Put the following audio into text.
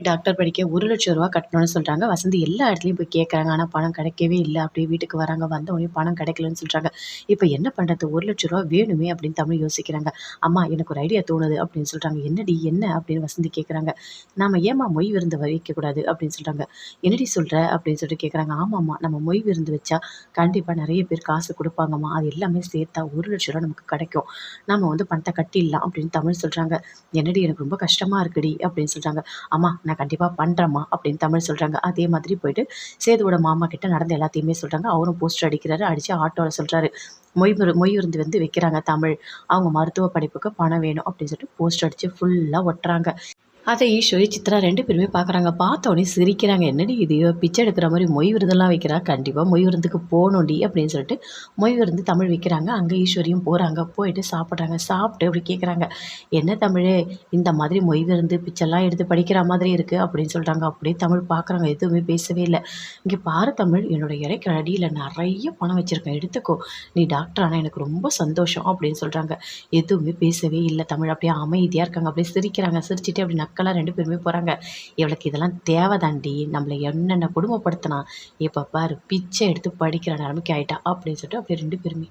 Doctor படிக்க ரூ. 1,00,000 கட்டணும்னு சொல்றாங்க. வசந்தி எல்லா இடத்துலயும் போய் கேட்கறாங்க. ஆனா பணம் கிடைக்கவே இல்ல. அப்படியே வீட்டுக்கு வராங்க. வந்தவுடனே பணம் கிடைக்கலன்னு சொல்றாங்க. இப்ப என்ன பண்றது? ரூ. 1,00,000 வேணுமே அப்படின்னு தமிழ் யோசிக்கிறாங்க. அம்மா எனக்கு ஒரு ஐடியா தோணுது அப்படின்னு சொல்றாங்க. என்னடி என்ன அப்படின்னு வசந்தி கேட்கறாங்க. நாம ஏம்மா மொய் விருந்து வைக்கக்கூடாது அப்படின்னு சொல்றாங்க. என்னடி சொல்ற அப்படின்னு சொல்லிட்டு கேட்கறாங்க. ஆமாம்மா நம்ம மொய் விருந்து வச்சா கண்டிப்பா நெறைய பேர் காசு குடுப்பாங்கம்மா. அது எல்லாமே சேர்த்தா ரூ. 1,00,000 நமக்கு கிடைக்கும். நாம வந்து பணத்த கட்டிடலாம் அப்படின்னு தமிழ் சொல்றாங்க. என்னடி எனக்கு ரொம்ப கஷ்டமா இருக்குடி அப்படின்னு சொல்றாங்க. அம்மா நான் கண்டிப்பா பண்றேன்ம்மா அப்படின்னு தமிழ் சொல்றாங்க. அதே மாதிரி போயிட்டு சேதுவோட மாமா கிட்ட நடந்த எல்லாத்தையுமே சொல்றாங்க. அவரும் போஸ்டர் அடிக்கிறாரு. அடிச்சு ஆட்டோல சொல்றாரு. மொய் விருந்து வந்து வைக்கிறாங்க தமிழ். அவங்க மருத்துவ படிப்புக்கு பணம் வேணும் அப்படின்னு சொல்லிட்டு போஸ்டர் அடிச்சு ஃபுல்லா ஒட்டுறாங்க. அத ஈஸ்வரி, சித்ரா 2 பேருமே பார்க்குறாங்க. பார்த்தோனே சிரிக்கிறாங்க. "என்னடி இது? இவ பிச்சை எடுக்கிற மாரி மொய் விருந்தெல்லாம் வைக்கிறா. கண்டிப்பா மொய் விருந்துக்கு போணும்டி" அப்படின்னு சொல்லிட்டு மொய் விருந்து தமிழ் வைக்கிறாங்க. அங்க ஈஸ்வரியும் போறாங்க. போயிட்டு சாப்பிடுறாங்க. சாப்பிட்டு அப்படி கேட்குறாங்க. "என்ன தமிழு, இந்த மாதிரி மொய் விருந்து, பிச்சைலாம் எடுத்து படிக்கிற மாதிரி இருக்கு" அப்படின்னு சொல்றாங்க. அப்படியே தமிழ் பார்க்குறாங்க. எதுவுமே பேசவே இல்ல. "இங்க பாரு தமிழ், என்னோட இலைக்கு அடியில நெறைய பணம் வச்சிருக்கேன். எடுத்துக்கோ. நீ டாக்டர் ஆனா எனக்கு ரொம்ப சந்தோஷம்" அப்படின்னு சொல்றாங்க. எதுவுமே பேசவே இல்ல தமிழ். அப்படியே அமைதியா இருக்காங்க. அப்படியே சிரிக்கிறாங்க. சிரிச்சுட்டு அப்படி நக்கலா 2 பேருமே போறாங்க. "இவளுக்கு இதெல்லாம் தேவதாண்டி. நம்மள என்னென்ன கொடுமைப்படுத்துனா. இப்ப பாரு பிச்சை எடுத்து படிக்கிற நிலைமைக்கு ஆயிட்டா" அப்படின்னு சொல்லிட்டு அப்படியே 2 பேருமே